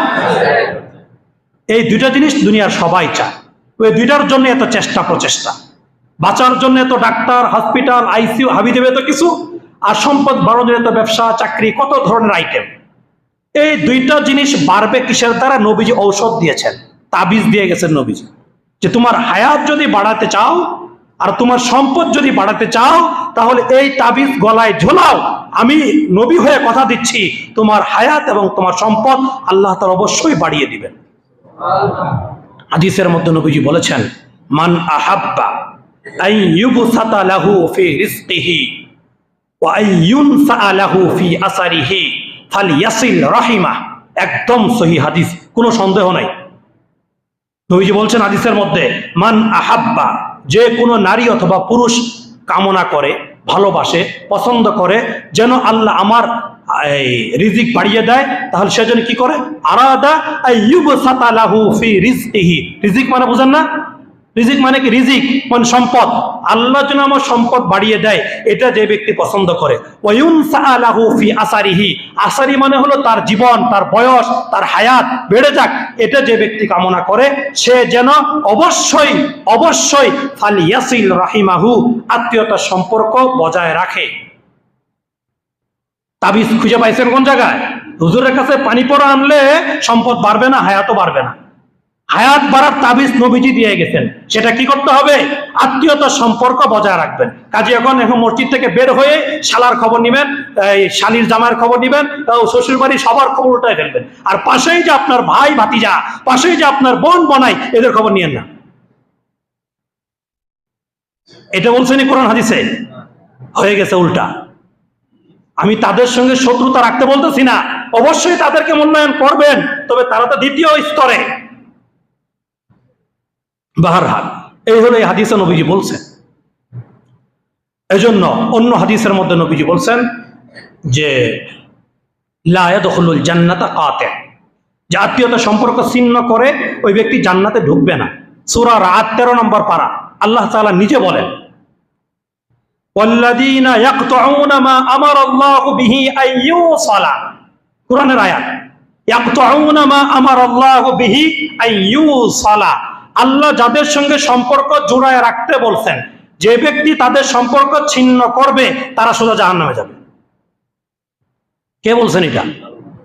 এই দুইটা জিনিস দুনিয়ার সবাই চায়। ওই দুইটার জন্য এত চেষ্টা প্রচেষ্টা, বাঁচার জন্য এত ডাক্তার, হসপিটাল, আইসিইউ, হাবি দেবে এত কিছু, আর সম্পদ বাড়ানোর এত ব্যবসা, চাকরি, কত ধরনের আইটেম। এই দুইটা জিনিস বাড়বে কিসের দ্বারা? নবীজি ঔষধ দিয়েছেন, তাবিজ দিয়ে গেছেন নবীজি, যে তোমার হায়াত যদি বাড়াতে চাও আর তোমার সম্পদ যদি বাড়াতে চাও, তাহলে এই তাবিজ গলায় ঝোলাও। আমি নবী হয়ে কথা দিচ্ছি, তোমার হায়াত এবং তোমার সম্পদ আল্লাহ তাআলা অবশ্যই বাড়িয়ে দিবেন। হাদিসের মধ্যে নবীজি বলেছেন, মান আহাব্বা আন ইউবসাতা লাহু ফি রিজকিহি ওয়া আন ইউনসা লাহু ফি আসারিহি ফালইয়াসিল রাহিমা। একদম সহিহ হাদিস, কোনো সন্দেহ নাই। নবীজি বলছেন হাদিসের মধ্যে, মান আহাব্বা, যে কোনো নারী অথবা পুরুষ কামনা করে, ভালোবাসে, পছন্দ করে যেন আল্লাহ আমার রিজিক বাড়িয়ে দেয়, তাহলে সেজন্য কি করে? আরাদা আইয়ুবসাতা লাহু ফি রিজকিহি। রিজিক মানে বুঝেন না? রিজিক মানে কি? রিজিক মানে সম্পদ। আল্লাহ যেন আমার সম্পদ বাড়িয়ে দেয়, এটা যে ব্যক্তি পছন্দ করে। ওয়ায়ুনসা লাহু ফি আসারিহি, আসারি মানে হলো তার জীবন, তার বয়স, তার হায়াত বেড়ে যাক, এটা যে ব্যক্তি কামনা করে, সে যেন অবশ্যই অবশ্যই ফালিয়াসিল রাহিমাহু, আত্মীয়তার সম্পর্ক বজায় রাখে। তাবিজ খুঁজে পাইছেন কোন জায়গায়? হুজুরের কাছে পানি পড়া আনলে সম্পদ বাড়বে না, হায়াতও বাড়বে না। হায়াত বাড়ার তাবিজ নবীজি দিয়ে গেছেন। সেটা কি করতে হবে? আত্মীয়তার সম্পর্ক বজায় রাখবেন। কাজে এখন মসজিদ থেকে বের হয়ে শালার খবর নিবেন, শালির জামার খবর নিবেন, শ্বশুর বাড়ি সবার খবর উল্টায় ফেলবেন, আর পাশেই যে আপনার ভাই ভাতিজা, পাশেই যে আপনার বোন বনাই, এদের খবর নিয়েন না। এটা বলছেনই কোরআন হাদিসে। হয়ে গেছে উল্টা। আমি তাদের সঙ্গে শত্রুতা রাখতে বলতেছি না, অবশ্যই তাদেরকে মূল্যায়ন করবেন, তবে তারা তো দ্বিতীয় স্তরে। বাহারহাল, এই হলো এই হাদিসে নবীজি বলছেন। এজন্য অন্য হাদিসের মধ্যে নবীজি বলছেন যে লা ইয়াদখুলুল জান্নাতা কাতি', যে আত্মীয়তা সম্পর্ক ছিন্ন করে ওই ব্যক্তি জান্নাতে ঢুকবে না। সূরা রাত 13 নম্বর পারা, আল্লাহ তাআলা নিজে বলেন, ওয়াল্লাযীনা ইয়াকতুউনা মা আমারাল্লাহু বিহি আইয়ুসালা, কুরআনের আয়াত, ইয়াকতুউনা মা আমারাল্লাহু বিহি আইয়ুসালা, আল্লাহ যাদের সঙ্গে সম্পর্ক জোড়ায় রাখতে বলছেন, যে ব্যক্তি তাদের সম্পর্ক ছিন্ন করবে তারা সোজা জাহান্নামে যাবে। কে বলছেন এটা?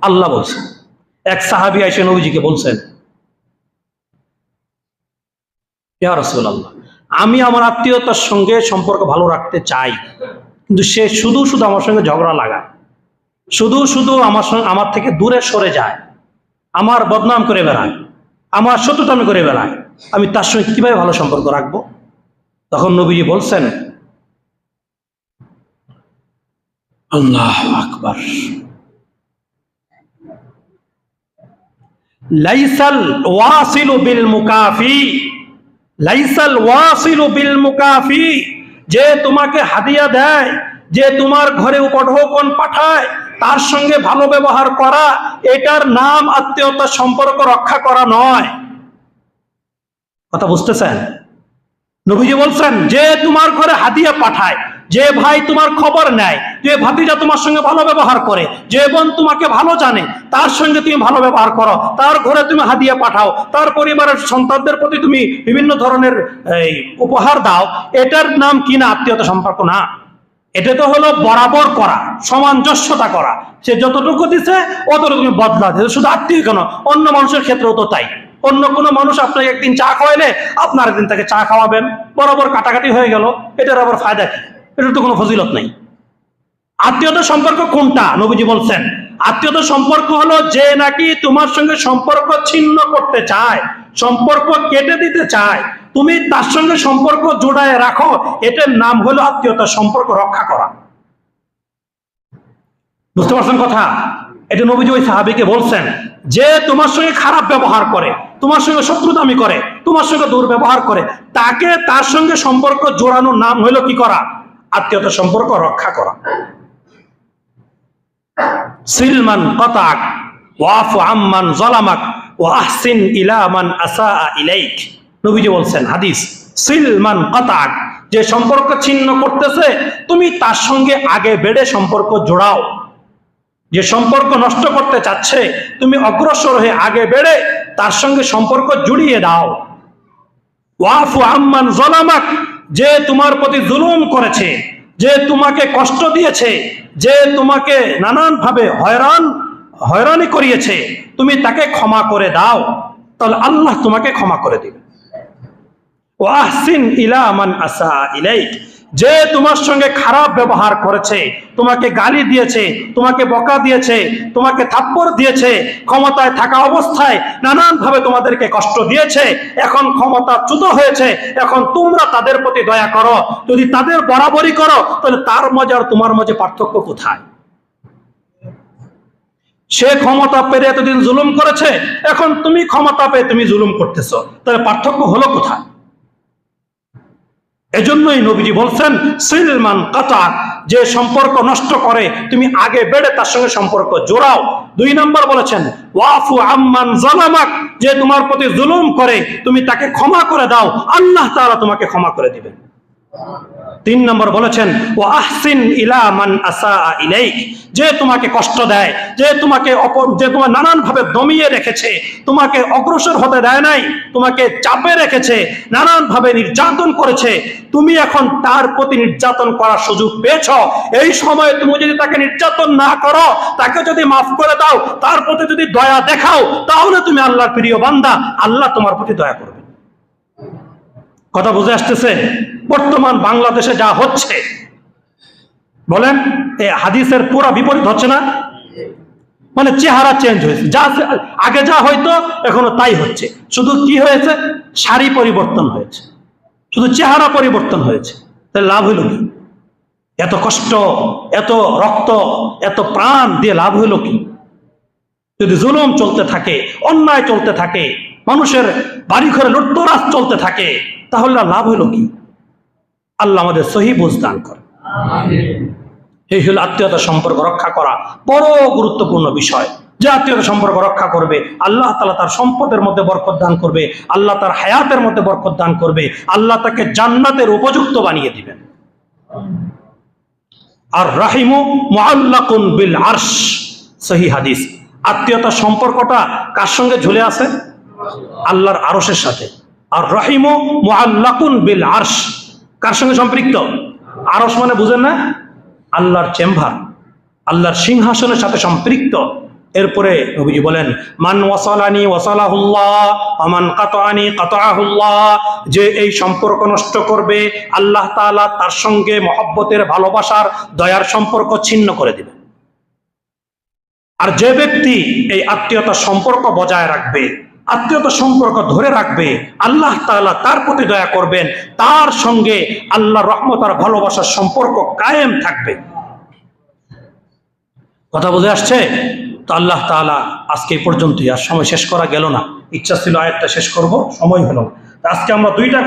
আল্লাহ বলছেন। এক সাহাবী এসে নবীজিকে বলছেন, ইয়া রাসূলুল্লাহ, আমি আমার আত্মীয়তার সঙ্গে সম্পর্ক ভালো রাখতে চাই, কিন্তু সে শুধু শুধু আমার সঙ্গে ঝগড়া লাগায়, শুধু শুধু আমার থেকে দূরে সরে যায়, আমার বদনাম করে বেড়ায়, আমার শত্রুতামি করে বেড়ায়, আমি তার সঙ্গে কিভাবে ভালো সম্পর্ক রাখবো? তখন নবীজি বলছেন, আল্লাহু আকবার, লাইসাল ওয়াসিলু বিল মুকাফি, লাইসাল ওয়াসিলু বিল মুকাফি, যে তোমাকে হাদিয়া দেয়, যে তোমার ঘরে উপঢৌকন পাঠায়, তার সঙ্গে ভালো ব্যবহার করা, এটার নাম আত্মীয়তার সম্পর্ক রক্ষা করা নয়। কথা বুঝতেছেন? নবীজি বলছেন, যে তোমার ঘরে হাদিয়া পাঠায়, যে ভাই তোমার খবর নেয়, যে ভাতিজা তোমার সঙ্গে ভালো ব্যবহার করে, যে বোন তোমাকে ভালো জানে, তার সঙ্গে তুমি ভালো ব্যবহার করো, তার ঘরে তুমি হাদিয়া পাঠাও, তার পরিবারের সন্তানদের প্রতি তুমি বিভিন্ন ধরনের উপহার দাও, এটার নাম কি না আত্মীয়তা সম্পর্ক? না, এটা তো হলো বরাবর করা, সামঞ্জস্যতা করা। সে যতটুকু দিছে অতটুকু তুমি বদলা দিতে। শুধু আত্মীয় কেন, অন্য মানুষের ক্ষেত্রেও তো তাই। অন্য কোনো মানুষ আপনাকে একদিন চা খাওয়াইলে আপনার একদিন তাকে চা খাওয়াবেন, বরাবর কাটাকাটি হয়ে গেল, এটার আবার ফায়দা কি? এটার তো কোনো ফজিলত নেই। আত্মীয়তার সম্পর্ক কোনটা? নবীজি বলছেন, আত্মীয়তার সম্পর্ক হলো যে নাকি তোমার সঙ্গে সম্পর্ক ছিন্ন করতে চায়, সম্পর্ক কেটে দিতে চায়, তুমি তার সঙ্গে সম্পর্ক জোড়ায় রাখো, এটার নাম হলো আত্মীয়তার সম্পর্ক রক্ষা করা। বুঝতে পারছেন কথা? এটা নবীজি ওই সাহাবীকে বলছেন, যে তোমার সঙ্গে খারাপ ব্যবহার করে, তোমার সঙ্গে শত্রুতামি করে, তোমার সঙ্গে দুর্ব্যবহার করে, তাকে তার সঙ্গে সম্পর্ক জোড়ানোর নাম হলো কি করা? আত্মীয়তার সম্পর্ক রক্ষা করা। সিলমান কাতাক ওয়াফু আম্মান যালামাক ওয়া আহসিন ইলা মান আসাআ ইলাইক। নবীজি বলছেন হাদিস, সিলমান কাতাক, যে সম্পর্ক ছিন্ন করতেছে তুমি তার সঙ্গে আগে বেড়ে সম্পর্ক জোড়াও। যে সম্পর্ক নষ্ট করতে চাচ্ছে তুমি অগ্রসর হয়ে আগে বেড়ে তার সঙ্গে সম্পর্ক জুড়িয়ে দাও। ওয়াফু আম্মান যালামাক, যে তোমার প্রতি জুলুম করেছে, যে তোমাকে কষ্ট দিয়েছে, যে তোমাকে নানানভাবে হয়রানি করিয়েছে, তুমি তাকে ক্ষমা করে দাও, তাহলে আল্লাহ তোমাকে ক্ষমা করে দিবে। ওয়া আহসিন ইলা মান আসাআ ইলাইক, যে তোমার সঙ্গে খারাপ ব্যবহার করেছে, তোমাকে গালি দিয়েছে, তোমাকে বকা দিয়েছে, তোমাকে থাপ্পড় দিয়েছে, ক্ষমতায় থাকা অবস্থায় নানানভাবে তোমাদেরকে কষ্ট দিয়েছে, এখন ক্ষমতাচ্যুত হয়েছে, এখন তোমরা তাদের প্রতি দয়া করো। যদি তাদের বরাবরই করো তাহলে তার মাঝে আর তোমার মাঝে পার্থক্য কোথায়? সে ক্ষমতা পেরে এতদিন জুলুম করেছে, এখন তুমি ক্ষমতা পেয়ে তুমি জুলুম করতেছো, তাহলে পার্থক্য হলো কোথায়? এজন্যই নবীজি বলছেন, সিলমান কাতাক, যে সম্পর্ক নষ্ট করে তুমি আগে বেড়ে তার সঙ্গে সম্পর্ক জোড়াও। 2 নম্বর বলেছেন, ওয়াফু আম্মান যালামাক, যে তোমার প্রতি জুলুম করে তুমি তাকে ক্ষমা করে দাও, আল্লাহ তাআলা তোমাকে ক্ষমা করে দিবেন। 3 নম্বর বলেছেন, ওয়া আহসিন ইলা মান আসাআ ইলাইক, যে তোমাকে কষ্ট দেয়, যে তোমাকে নানান ভাবে দমিয়ে রেখেছে, তোমাকে অগ্রসর হতে দেয় নাই, তোমাকে চাপে রেখেছে, নানান ভাবে নির্যাতন করেছে, তুমি এখন তার প্রতি নির্যাতন করার সুযোগ পেয়েছ, এই সময় তুমি যদি তাকে নির্যাতন না করো, তাকে যদি মাফ করে দাও, তার প্রতি যদি দয়া দেখাও, তাহলে তুমি আল্লাহর প্রিয় বান্দা, আল্লাহ তোমার প্রতি দয়া করবে। কথা বুঝে আসতেছে? বর্তমান বাংলাদেশে যা হচ্ছে, বলেন এই হাদিসের পুরো বিপরীত হচ্ছে না? মানে চেহারা চেঞ্জ হয়েছে, যা আগে যা হয়তো এখনো তাই হচ্ছে। শুধু কি হয়েছে? শাড়ি পরিবর্তন হয়েছে, শুধু চেহারা পরিবর্তন হয়েছে। তাহলে লাভ হইল কি? এত কষ্ট, এত রক্ত, এত প্রাণ দিয়ে লাভ হইল কি? যদি জুলুম চলতে থাকে, অন্যায় চলতে থাকে, মানুষের বাড়ি ঘরে লুটতরাজ চলতে থাকে, তাহলে লাভ হইল কি? আল্লাহ আমাদের সহি বুঝ দান করে। এই হলো আত্মীয়তা সম্পর্ক রক্ষা করা, বড় গুরুত্বপূর্ণ বিষয়। যে আত্মীয়তা সম্পর্ক রক্ষা করবে, আল্লাহ তাআলা তার সম্পদের মধ্যে বরকত দান করবে, আল্লাহ তার হায়াতের মধ্যে বরকত দান করবে, আল্লাহ তাকে জান্নাতের উপযুক্ত বানিয়ে দিবেন। আর রাহিমু মুআল্লাকুন বিল আরশ, সহিহ হাদিস। আত্মীয়তার সম্পর্কটা কার সঙ্গে ঝুলে আছে? আল্লাহর আরশের সাথে। আর রাহিমু মুআল্লাকুন বিল আরশ, কার সঙ্গে সম্পৃক্ত? আরশ মানে বুঝেন না? আল্লাহর চেম্বার, আল্লাহর সিংহাসনের সাথে সম্পৃক্ত। এরপরে নবীজি বলেন, মান ওয়াসালানি ওয়াসালাহুল্লাহ ওয়া মান কাতাআনি কাতাআহুল্লাহ, যে এই সম্পর্ক নষ্ট করবে আল্লাহ তাআলা তার সঙ্গে মহব্বতের, ভালোবাসার, দয়ার সম্পর্ক ছিন্ন করে দিবে। আর যে ব্যক্তি এই আত্মীয়তার সম্পর্ক বজায় রাখবে, আত্মীয়তার সম্পর্ক ধরে রাখবে, আল্লাহ তাআলা তার প্রতি দয়া করবেন, তার সঙ্গে আল্লাহর রহমত আর ভালোবাসার সম্পর্ক কায়েম থাকবে। কথা বুঝে আসছে? তো আল্লাহ তাআলা আজকে এই পর্যন্তই, আর সময় শেষ করা গেল না। ইচ্ছা ছিল আয়াতটা শেষ করব, সময় হলো না। আজকে আমরা দুইটা